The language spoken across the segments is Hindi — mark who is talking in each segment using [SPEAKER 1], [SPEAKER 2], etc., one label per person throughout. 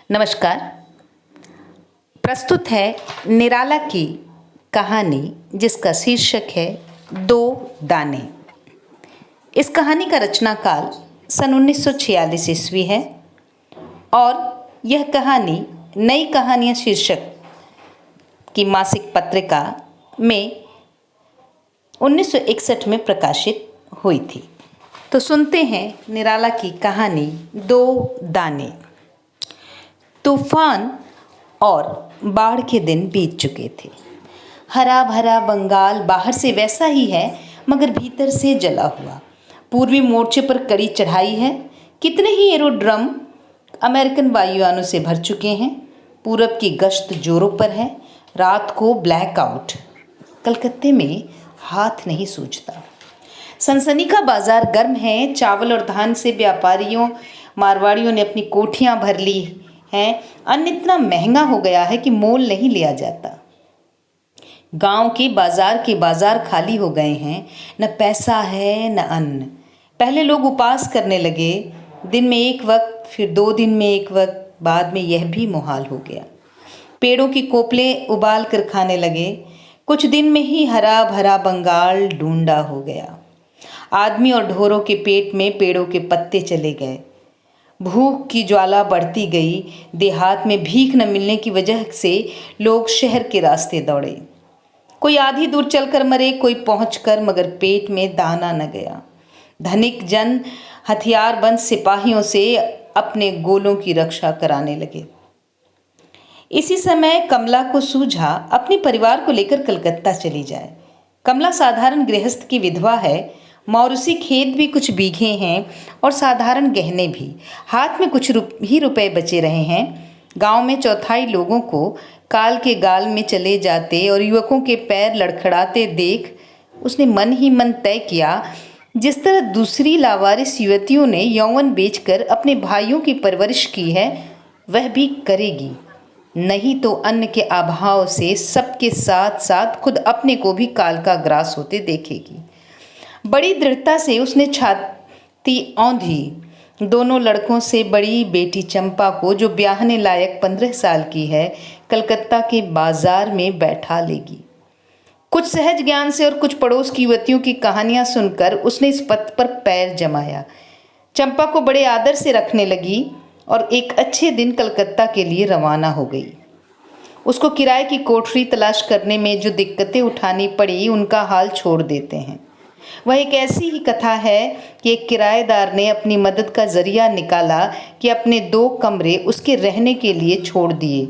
[SPEAKER 1] नमस्कार। प्रस्तुत है निराला की कहानी जिसका शीर्षक है दो दाने। इस कहानी का रचना काल सन 1946 ईस्वी है और यह कहानी नई कहानियाँ शीर्षक की मासिक पत्रिका में 1961 में प्रकाशित हुई थी। तो सुनते हैं निराला की कहानी दो दाने। तूफान और बाढ़ के दिन बीत चुके थे। हरा भरा बंगाल बाहर से वैसा ही है मगर भीतर से जला हुआ। पूर्वी मोर्चे पर कड़ी चढ़ाई है। कितने ही एरोड्रम अमेरिकन वायुयानों से भर चुके हैं। पूरब की गश्त जोरों पर है। रात को ब्लैकआउट। कलकत्ते में हाथ नहीं सूझता। सनसनी का बाजार गर्म है। चावल और धान से व्यापारियों मारवाड़ियों ने अपनी कोठियां भर ली हैं। अन्न इतना महंगा हो गया है कि मोल नहीं लिया जाता। गांव के बाजार खाली हो गए हैं। न पैसा है न अन्न। पहले लोग उपवास करने लगे, दिन में एक वक्त, फिर 2 दिन में एक वक्त, बाद में यह भी मुहाल हो गया। पेड़ों की कोपलें उबाल कर खाने लगे। कुछ दिन में ही हरा भरा बंगाल ढूंढा हो गया। आदमी और ढोरों के पेट में पेड़ों के पत्ते चले गए। भूख की ज्वाला बढ़ती गई। देहात में भीख न मिलने की वजह से लोग शहर के रास्ते दौड़े। कोई आधी दूर चलकर मरे, कोई पहुंचकर, मगर पेट में दाना न गया। धनिक जन हथियारबंद सिपाहियों से अपने गोलों की रक्षा कराने लगे। इसी समय कमला को सूझा अपने परिवार को लेकर कलकत्ता चली जाए। कमला साधारण गृहस्थ की विधवा है। मौरूसी खेत भी कुछ बीघे हैं और साधारण गहने भी। हाथ में कुछ ही रुपए बचे रहे हैं। गांव में चौथाई लोगों को काल के गाल में चले जाते और युवकों के पैर लड़खड़ाते देख उसने मन ही मन तय किया, जिस तरह दूसरी लावारिस युवतियों ने यौवन बेचकर अपने भाइयों की परवरिश की है, वह भी करेगी। नहीं तो अन्न के अभाव से सबके साथ साथ खुद अपने को भी काल का ग्रास होते देखेगी। बड़ी दृढ़ता से उसने छाती औंधी। दोनों लड़कों से बड़ी बेटी चंपा को, जो ब्याहने लायक 15 साल की है, कलकत्ता के बाजार में बैठा लेगी। कुछ सहज ज्ञान से और कुछ पड़ोस की युवतियों की कहानियां सुनकर उसने इस पथ पर पैर जमाया। चंपा को बड़े आदर से रखने लगी और एक अच्छे दिन कलकत्ता के लिए रवाना हो गई। उसको किराए की कोठरी तलाश करने में जो दिक्कतें उठानी पड़ी, उनका हाल छोड़ देते हैं। वह एक ऐसी ही कथा है कि एक किराएदार ने अपनी मदद का जरिया निकाला कि अपने 2 कमरे उसके रहने के लिए छोड़ दिए,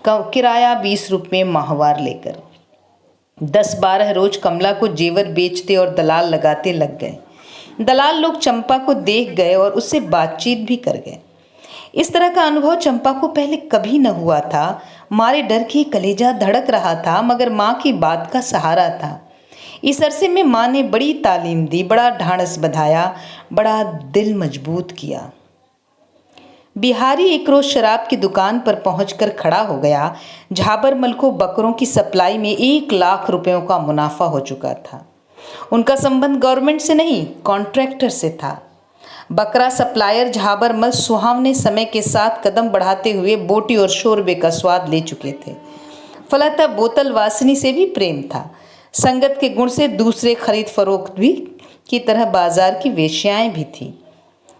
[SPEAKER 1] किराया 20 रुपये माहवार लेकर। 10-12 रोज कमला को जेवर बेचते और दलाल लगाते लग गए। दलाल लोग चंपा को देख गए और उससे बातचीत भी कर गए। इस तरह का अनुभव चंपा को पहले कभी न हुआ था। मारे डर के कलेजा धड़क रहा था, मगर माँ की बात का सहारा था। इस अरसे में माँ ने बड़ी तालीम दी, बड़ा ढाढ़स बंधाया, बड़ा दिल मजबूत किया। बिहारी एक रोज शराब की दुकान पर पहुंचकर खड़ा हो गया। झाबरमल को बकरों की सप्लाई में 1 लाख रुपयों का मुनाफा हो चुका था। उनका संबंध गवर्नमेंट से नहीं, कॉन्ट्रैक्टर से था। बकरा सप्लायर झाबरमल सुहावने समय के साथ कदम बढ़ाते हुए बोटी और शोरबे का स्वाद ले चुके थे। फलतः बोतल वासनी से भी प्रेम था। संगत के गुण से दूसरे खरीद फरोख्त भी की तरह बाजार की वेश्याएं भी थीं।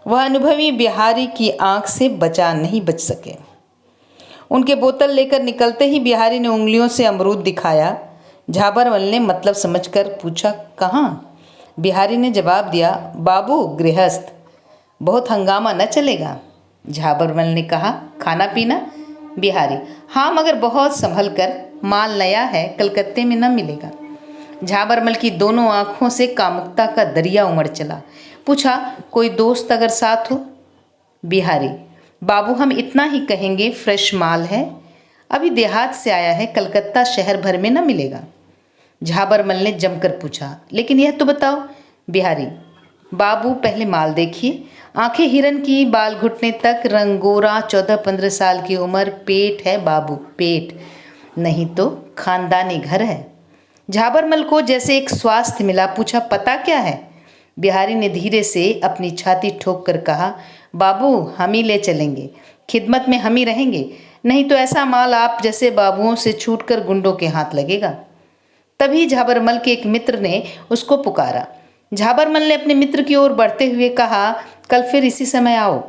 [SPEAKER 1] वह अनुभवी बिहारी की आंख से नहीं बच सके। उनके बोतल लेकर निकलते ही बिहारी ने उंगलियों से अमरूद दिखाया। झाबरमल ने मतलब समझकर पूछा, कहाँ? बिहारी ने जवाब दिया, बाबू गृहस्थ, बहुत हंगामा न चलेगा। झाबरमल ने कहा, खाना पीना? बिहारी, हाँ मगर बहुत संभल कर, माल नया है, कलकत्ते में न मिलेगा। झाबरमल की दोनों आंखों से कामुकता का दरिया उमड़ चला। पूछा, कोई दोस्त अगर साथ हो? बिहारी, बाबू हम इतना ही कहेंगे, फ्रेश माल है, अभी देहात से आया है, कलकत्ता शहर भर में न मिलेगा। झाबरमल ने जमकर पूछा, लेकिन यह तो बताओ। बिहारी, बाबू पहले माल देखिए। आंखें हिरन की, बाल घुटने तक, रंग गोरा, 14-15 साल की उम्र, पेट है बाबू, पेट, नहीं तो खानदानी घर है। झाबरमल को जैसे एक स्वास्थ्य मिला। पूछा, पता क्या है? बिहारी ने धीरे से अपनी छाती ठोक कर कहा, बाबू हम ही ले चलेंगे, खिदमत में हम ही रहेंगे, नहीं तो ऐसा माल आप जैसे बाबुओं से छूटकर गुंडों के हाथ लगेगा। तभी झाबरमल के एक मित्र ने उसको पुकारा। झाबरमल ने अपने मित्र की ओर बढ़ते हुए कहा, कल फिर इसी समय आओ।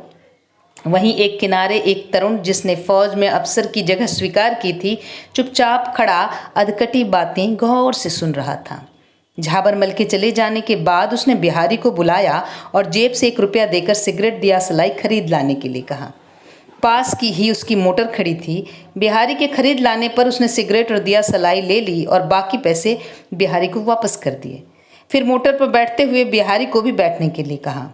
[SPEAKER 1] वहीं एक किनारे एक तरुण जिसने फौज में अफसर की जगह स्वीकार की थी, चुपचाप खड़ा अधकटी बातें गौर से सुन रहा था। झाबरमल के चले जाने के बाद उसने बिहारी को बुलाया और जेब से 1 रुपया देकर सिगरेट दिया सलाई खरीद लाने के लिए कहा। पास की ही उसकी मोटर खड़ी थी। बिहारी के खरीद लाने पर उसने सिगरेट और दिया सलाई ले ली और बाकी पैसे बिहारी को वापस कर दिए। फिर मोटर पर बैठते हुए बिहारी को भी बैठने के लिए कहा।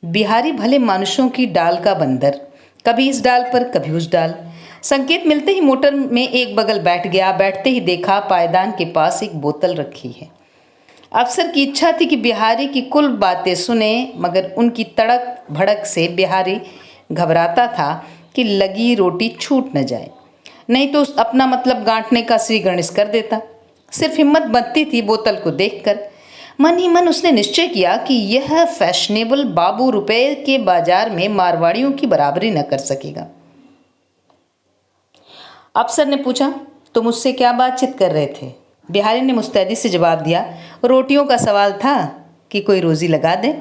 [SPEAKER 1] बिहारी भले मानुषों की डाल का बंदर, कभी इस डाल पर कभी उस डाल। संकेत मिलते ही मोटर में एक बगल बैठ गया। बैठते ही देखा पायदान के पास एक बोतल रखी है। अफसर की इच्छा थी कि बिहारी की कुल बातें सुने, मगर उनकी तड़क भड़क से बिहारी घबराता था कि लगी रोटी छूट न जाए, नहीं तो अपना मतलब गांठने का श्री गणेश कर देता। सिर्फ हिम्मत बनती थी बोतल को देखकर। मन ही मन उसने निश्चय किया कि यह फैशनेबल बाबू रुपए के बाजार में मारवाड़ियों की बराबरी न कर सकेगा। अफसर ने पूछा, तुम मुझसे क्या बातचीत कर रहे थे? बिहारी ने मुस्तैदी से जवाब दिया, रोटियों का सवाल था कि कोई रोजी लगा दे।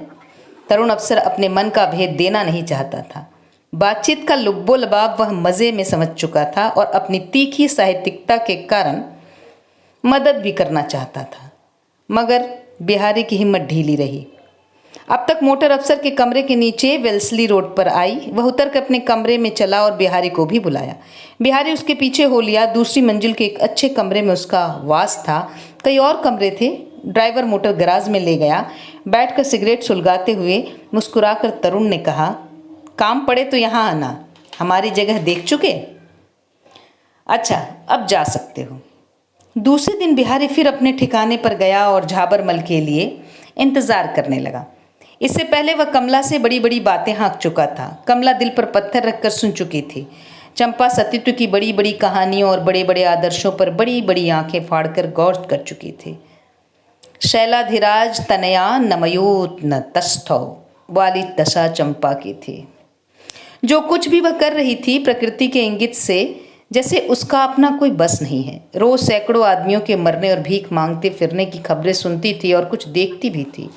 [SPEAKER 1] तरुण अफसर अपने मन का भेद देना नहीं चाहता था। बातचीत का लुब्बो लबाब वह मज़े में समझ चुका था और अपनी तीखी साहित्यिकता के कारण मदद भी करना चाहता था, मगर बिहारी की हिम्मत ढीली रही। अब तक मोटर अफसर के कमरे के नीचे वेल्सली रोड पर आई। वह उतर कर अपने कमरे में चला और बिहारी को भी बुलाया। बिहारी उसके पीछे हो लिया। दूसरी मंजिल के एक अच्छे कमरे में उसका वास था। कई और कमरे थे। ड्राइवर मोटर गराज में ले गया। बैठकर सिगरेट सुलगाते हुए मुस्कुराकर तरुण ने कहा, काम पड़े तो यहाँ आना, हमारी जगह देख चुके? अच्छा, अब जा सकते हो। दूसरे दिन बिहारी फिर अपने ठिकाने पर गया और झाबरमल के लिए इंतजार करने लगा। इससे पहले वह कमला से बड़ी बड़ी बातें हाँक चुका था। कमला दिल पर पत्थर रखकर सुन चुकी थी। चंपा सतीत्व की बड़ी बड़ी कहानियों और बड़े बड़े आदर्शों पर बड़ी बड़ी आंखें फाड़कर गौर कर चुकी थी। शैलाधिराज तनया नमयोत न तस्थौ वाली दशा चंपा की थी। जो कुछ भी वह कर रही थी प्रकृति के इंगित से जैसे उसका अपना कोई बस नहीं है। रोज सैकड़ों आदमियों के मरने और भीख मांगते फिरने की खबरें सुनती थी और कुछ देखती भी थी।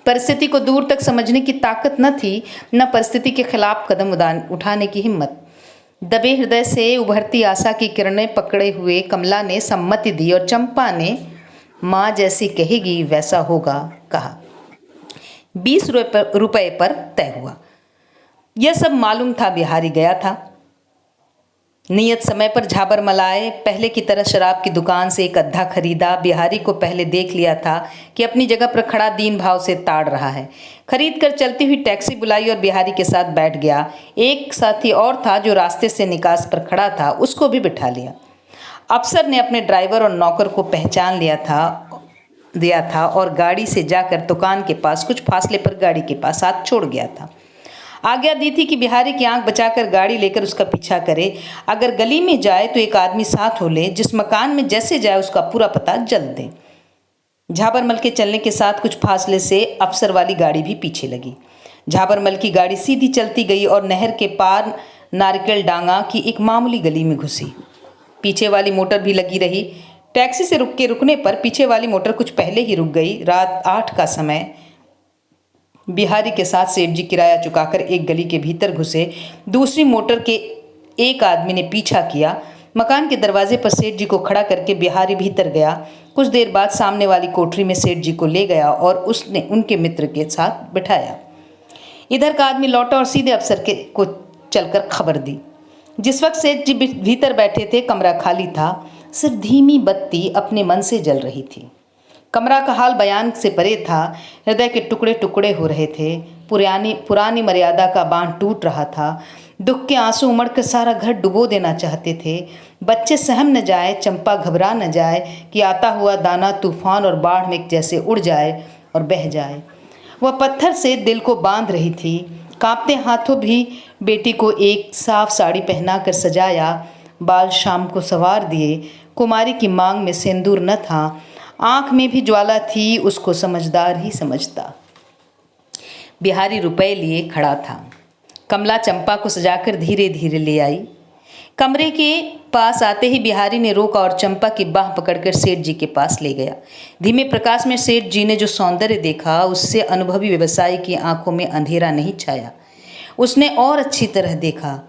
[SPEAKER 1] परिस्थिति को दूर तक समझने की ताकत न थी, न परिस्थिति के खिलाफ कदम उठाने की हिम्मत। दबे हृदय से उभरती आशा की किरणें पकड़े हुए कमला ने सम्मति दी और चंपा ने माँ जैसी कहेगी वैसा होगा कहा। 20 रुपये पर तय हुआ। यह सब मालूम था। बिहारी गया था। नियत समय पर झाबरमल आए। पहले की तरह शराब की दुकान से एक अद्धा खरीदा। बिहारी को पहले देख लिया था कि अपनी जगह पर खड़ा दीन भाव से ताड़ रहा है। खरीद कर चलती हुई टैक्सी बुलाई और बिहारी के साथ बैठ गया। एक साथी और था जो रास्ते से निकास पर खड़ा था, उसको भी बिठा लिया। अफसर ने अपने ड्राइवर और नौकर को पहचान दिया था और गाड़ी से जाकर दुकान के पास कुछ फासले पर गाड़ी के पास हाथ छोड़ गया था। आज्ञा दी थी कि बिहारी की आंख बचाकर गाड़ी लेकर उसका पीछा करे। अगर गली में जाए तो एक आदमी साथ हो ले, जिस मकान में जैसे जाए उसका पूरा पता जल्द दे। झाबरमल के चलने के साथ कुछ फासले से अफसर वाली गाड़ी भी पीछे लगी। झाबरमल की गाड़ी सीधी चलती गई और नहर के पार नारिकेल डांगा की एक मामूली गली में घुसी। पीछे वाली मोटर भी लगी रही। टैक्सी से रुकने पर पीछे वाली मोटर कुछ पहले ही रुक गई। रात 8 का समय। बिहारी के साथ सेठ जी किराया चुकाकर एक गली के भीतर घुसे। दूसरी मोटर के एक आदमी ने पीछा किया। मकान के दरवाजे पर सेठ जी को खड़ा करके बिहारी भीतर गया। कुछ देर बाद सामने वाली कोठरी में सेठ जी को ले गया और उसने उनके मित्र के साथ बिठाया। इधर का आदमी लौटा और सीधे अफसर को चलकर खबर दी। जिस वक्त सेठ जी भीतर बैठे थे कमरा खाली था। सिर्फ धीमी बत्ती अपने मन से जल रही थी। कमरा का हाल बयान से परे था। हृदय के टुकड़े टुकड़े हो रहे थे। पुरानी मर्यादा का बांध टूट रहा था। दुख के आंसू उमड़कर सारा घर डुबो देना चाहते थे। बच्चे सहम न जाए, चंपा घबरा न जाए कि आता हुआ दाना तूफान और बाढ़ में जैसे उड़ जाए और बह जाए। वह पत्थर से दिल को बांध रही थी। कांपते हाथों भी बेटी को एक साफ साड़ी पहनाकर सजाया। बाल शाम को संवार दिए। कुमारी की मांग में सिंदूर न था, आंख में भी ज्वाला थी। उसको समझदार ही समझता। बिहारी रुपए लिए खड़ा था। कमला चंपा को सजाकर धीरे धीरे ले आई। कमरे के पास आते ही बिहारी ने रोका और चंपा की बाह पकड़कर सेठ जी के पास ले गया। धीमे प्रकाश में सेठ जी ने जो सौंदर्य देखा उससे अनुभवी व्यवसायी की आंखों में अंधेरा नहीं छाया। उसने और अच्छी तरह देखा।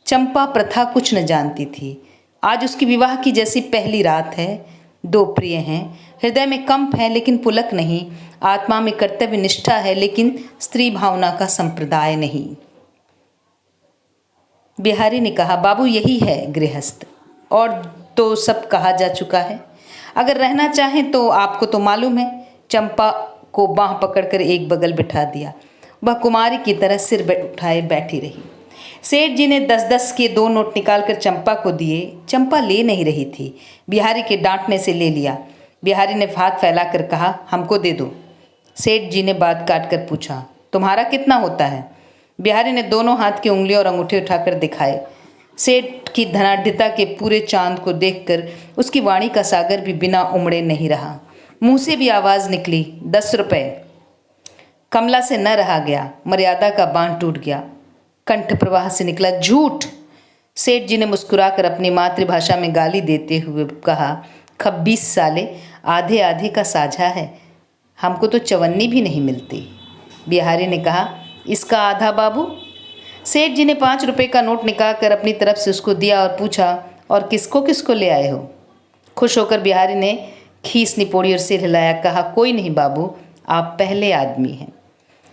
[SPEAKER 1] चंपा प्रथा कुछ न जानती थी। आज उसकी विवाह की जैसी पहली रात है। दो प्रिय हैं, हृदय में कंप है लेकिन पुलक नहीं, आत्मा में कर्तव्य निष्ठा है लेकिन स्त्री भावना का संप्रदाय नहीं। बिहारी ने कहा, बाबू यही है गृहस्थ, और तो सब कहा जा चुका है। अगर रहना चाहें तो आपको तो मालूम है। चंपा को बांह पकड़कर एक बगल बिठा दिया। वह कुमारी की तरह सिर उठाए बैठी रही। सेठ जी ने 10-10 के 2 नोट निकालकर चंपा को दिए। चंपा ले नहीं रही थी। बिहारी के डांटने से ले लिया। बिहारी ने हाथ फैलाकर कहा, हमको दे दो। सेठ जी ने बात काट कर पूछा, तुम्हारा कितना होता है? बिहारी ने दोनों हाथ की उंगलियां और अंगूठे उठाकर दिखाए। सेठ की धनाढ़ता के पूरे चांद को देखकर उसकी वाणी का सागर भी बिना उमड़े नहीं रहा। मुंह से भी आवाज़ निकली, 10 रुपये। कमला से न रहा गया। मर्यादा का बांध टूट गया। कंठ प्रवाह से निकला, झूठ। सेठ जी ने मुस्कुराकर अपनी मातृभाषा में गाली देते हुए कहा, खब्बीस साले, आधे आधे का साझा है, हमको तो चवन्नी भी नहीं मिलती। बिहारी ने कहा, इसका आधा बाबू। सेठ जी ने 5 रुपये का नोट निकालकर अपनी तरफ से उसको दिया और पूछा, और किसको किसको ले आए हो? खुश होकर बिहारी ने खीस निपोड़ी और सिर हिलाया। कहा, कोई नहीं बाबू, आप पहले आदमी हैं।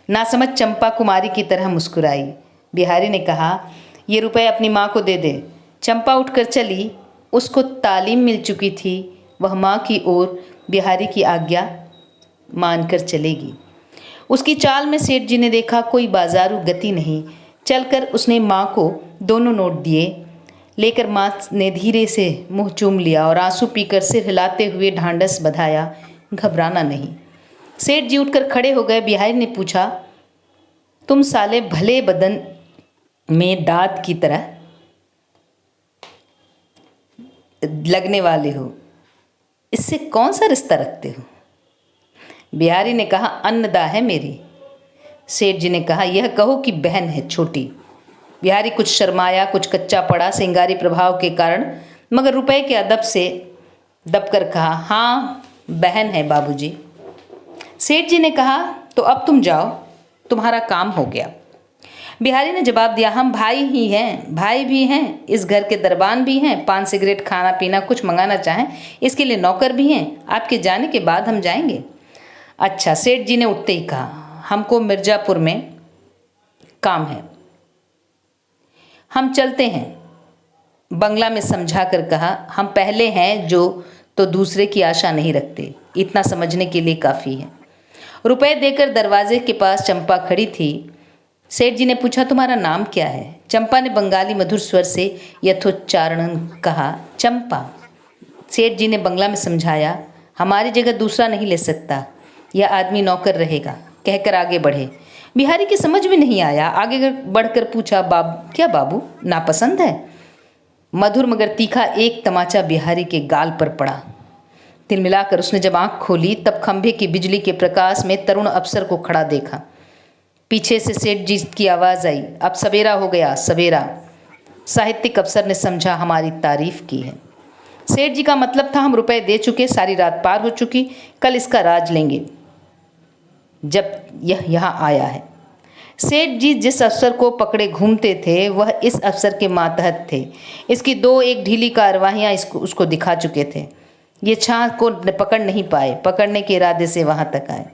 [SPEAKER 1] नासमझ चंपा कुमारी की तरह मुस्कुराई। बिहारी ने कहा, ये रुपए अपनी माँ को दे दे। चंपा उठकर चली। उसको तालीम मिल चुकी थी। वह माँ की ओर बिहारी की आज्ञा मानकर चलेगी। उसकी चाल में सेठ जी ने देखा कोई बाजारू गति नहीं। चलकर उसने माँ को दोनों नोट दिए। लेकर माँ ने धीरे से मुंह चूम लिया और आंसू पीकर सिर हिलाते हुए ढांढस बंधाया, घबराना नहीं। सेठ जी उठकर खड़े हो गए। बिहारी ने पूछा, तुम साले भले बदन में दांत की तरह लगने वाले हो, इससे कौन सा रिश्ता रखते हो? बिहारी ने कहा, अन्नदा है मेरी। सेठ जी ने कहा, यह कहो कि बहन है छोटी। बिहारी कुछ शर्माया, कुछ कच्चा पड़ा सिंगारी प्रभाव के कारण, मगर रुपए के अदब से दबकर कहा, हाँ बहन है बाबूजी। सेठ जी ने कहा, तो अब तुम जाओ, तुम्हारा काम हो गया। बिहारी ने जवाब दिया, हम भाई ही हैं, भाई भी हैं, इस घर के दरबान भी हैं, पान सिगरेट खाना पीना कुछ मंगाना चाहें इसके लिए नौकर भी हैं। आपके जाने के बाद हम जाएंगे। अच्छा। सेठ जी ने उठते ही कहा, हमको मिर्ज़ापुर में काम है, हम चलते हैं। बंगला में समझा कर कहा, हम पहले हैं जो तो दूसरे की आशा नहीं रखते, इतना समझने के लिए काफ़ी है। रुपए देकर दरवाजे के पास चंपा खड़ी थी। सेठ जी ने पूछा, तुम्हारा नाम क्या है? चंपा ने बंगाली मधुर स्वर से यथोच्चारण कहा, चंपा। सेठ जी ने बंगला में समझाया, हमारी जगह दूसरा नहीं ले सकता, यह आदमी नौकर रहेगा, कहकर आगे बढ़े। बिहारी की समझ में नहीं आया। आगे बढ़कर पूछा, क्या बाबू नापसंद है? मधुर मगर तीखा एक तमाचा बिहारी के गाल पर पड़ा। तिलमिलाकर उसने जब आँख खोली तब खंभे की बिजली के प्रकाश में तरुण अफसर को खड़ा देखा। पीछे से सेठ जी की आवाज़ आई, अब सवेरा हो गया, सवेरा। साहित्यिक अफसर ने समझा हमारी तारीफ की है। सेठ जी का मतलब था, हम रुपए दे चुके, सारी रात पार हो चुकी, कल इसका राज लेंगे जब यह यहाँ आया है। सेठ जी जिस अफसर को पकड़े घूमते थे वह इस अफसर के मातहत थे। इसकी 2-1 ढीली कार्रवाइयाँ उसको दिखा चुके थे। ये छां को पकड़ नहीं पाए, पकड़ने के इरादे से वहाँ तक आए।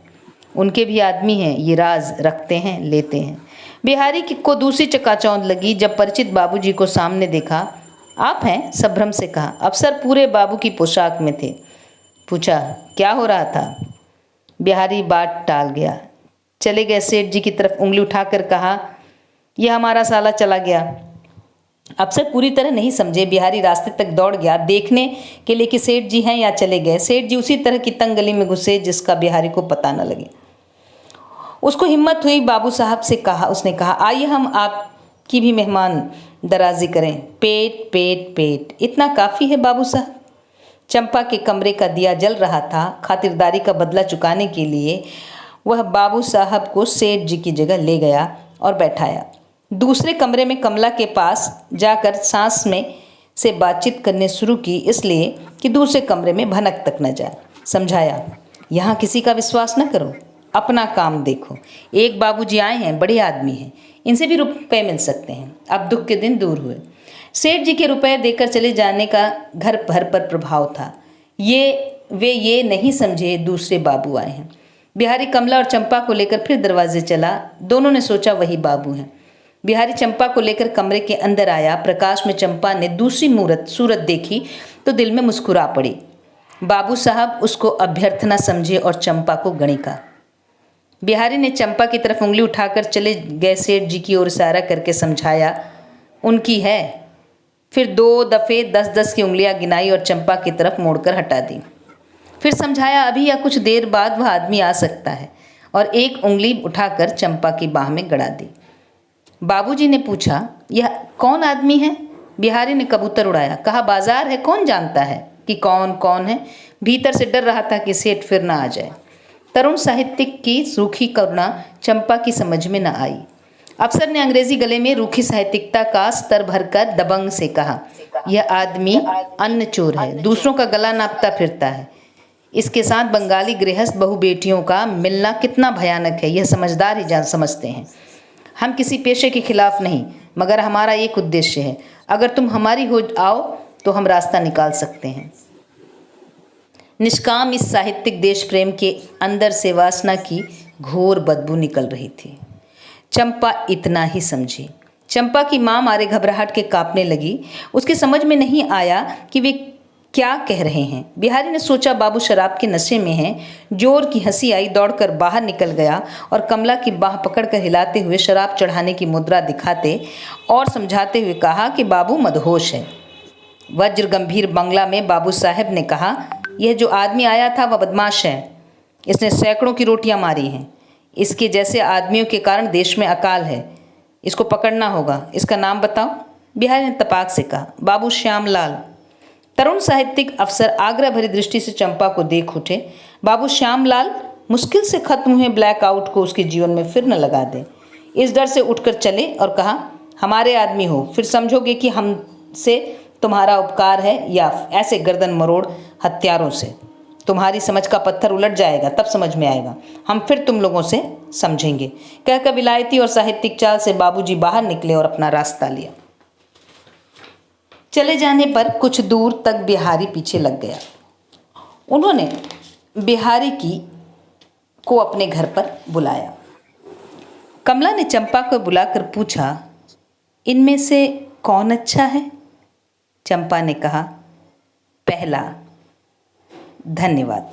[SPEAKER 1] उनके भी आदमी हैं, ये राज रखते हैं, लेते हैं। बिहारी को दूसरी चकाचौंध लगी जब परिचित बाबूजी को सामने देखा। आप हैं? संभ्रम से कहा। अफसर पूरे बाबू की पोशाक में थे। पूछा, क्या हो रहा था? बिहारी बात टाल गया। चले गए। सेठ जी की तरफ उंगली उठाकर कहा, यह हमारा साला चला गया। अफसर पूरी तरह नहीं समझे। बिहारी रास्ते तक दौड़ गया देखने के लिए कि सेठ जी हैं या चले गए। सेठ जी उसी तरह की तंग गली में घुसे जिसका बिहारी को पता न लगे। उसको हिम्मत हुई, बाबू साहब से कहा। उसने कहा, आइए हम आपकी भी मेहमान दराजी करें। पेट पेट पेट, इतना काफ़ी है बाबू साहब। चंपा के कमरे का दिया जल रहा था। खातिरदारी का बदला चुकाने के लिए वह बाबू साहब को सेठ जी की जगह ले गया और बैठाया। दूसरे कमरे में कमला के पास जाकर सांस में से बातचीत करने शुरू की, इसलिए कि दूसरे कमरे में भनक तक न जाए। समझाया, यहाँ किसी का विश्वास न करो, अपना काम देखो। एक बाबूजी आए हैं, बड़े आदमी हैं, इनसे भी रुपए मिल सकते हैं। अब दुख के दिन दूर हुए। सेठ जी के रुपए देकर चले जाने का घर भर पर प्रभाव था। वे ये नहीं समझे दूसरे बाबू आए हैं। बिहारी कमला और चंपा को लेकर फिर दरवाजे चला। दोनों ने सोचा वही बाबू हैं। बिहारी चंपा को लेकर कमरे के अंदर आया। प्रकाश में चंपा ने दूसरी सूरत देखी तो दिल में मुस्कुरा पड़ी। बाबू साहब उसको अभ्यर्थना समझे और चंपा को गणिका। बिहारी ने चंपा की तरफ उंगली उठाकर चले गए सेठ जी की ओर इशारा करके समझाया, उनकी है। फिर 2 दफ़े 10-10 की उंगलियां गिनाई और चंपा की तरफ मोड़कर हटा दी। फिर समझाया, अभी या कुछ देर बाद वह आदमी आ सकता है, और एक उंगली उठाकर चंपा की बाह में गड़ा दी। बाबूजी ने पूछा, यह कौन आदमी है? बिहारी ने कबूतर उड़ाया, कहा, बाजार है, कौन जानता है कि कौन कौन है। भीतर से डर रहा था कि सेठ फिर ना आ जाए। तरुण साहित्यिक की रूखी करुणा चंपा की समझ में न आई। अफसर ने अंग्रेजी गले में रूखी साहित्यिकता का स्तर भरकर दबंग से कहा, यह आदमी अन्न चोर है, दूसरों का गला नापता फिरता है। इसके साथ बंगाली गृहस्थ बहु बेटियों का मिलना कितना भयानक है, यह समझदार ही जान समझते हैं। हम किसी पेशे के खिलाफ नहीं, मगर हमारा एक उद्देश्य है। अगर तुम हमारी हो आओ तो हम रास्ता निकाल सकते हैं। निष्काम इस साहित्यिक देश प्रेम के अंदर से वासना की घोर बदबू निकल रही थी। चंपा इतना ही समझी। चंपा की माँ मारे घबराहट के कांपने लगी। उसके समझ में नहीं आया कि वे क्या कह रहे हैं। बिहारी ने सोचा बाबू शराब के नशे में हैं। जोर की हंसी आई, दौड़कर बाहर निकल गया और कमला की बाह पकड़कर हिलाते हुए शराब चढ़ाने की मुद्रा दिखाते और समझाते हुए कहा कि बाबू मदहोश है। वज्र गंभीर बंगला में बाबू साहब ने कहा, यह जो आदमी आया था वह बदमाश है। इसने सैकड़ों की रोटियां मारी हैं। इसके जैसे आदमियों के कारण देश में अकाल है। इसको पकड़ना होगा। इसका नाम बताओ। बिहारी ने तपाक से कहा, बाबू श्यामलाल। तरुण साहित्यिक अफसर आग्रह भरी दृष्टि से चंपा को देख उठे। बाबू श्यामलाल मुश्किल से खत्म हुए ब्लैकआउट को उसके जीवन में फिर न लगा दे। इस डर से उठकर चले और कहा, हमारे आदमी हो, फिर समझोगे कि हमसे तुम्हारा उपकार है, या ऐसे गर्दन मरोड़ हत्यारों से। तुम्हारी समझ का पत्थर उलट जाएगा, तब समझ में आएगा। हम फिर तुम लोगों से समझेंगे। कहकर विलायती और साहित्यिक चाल से बाबूजी बाहर निकले और अपना रास्ता लिया। चले जाने पर कुछ दूर तक बिहारी पीछे लग गया। उन्होंने बिहारी को अपने घर पर बुलाया। कमला ने चंपा को बुलाकर पूछा, इनमें से कौन अच्छा है? चंपा ने कहा, पहला। धन्यवाद।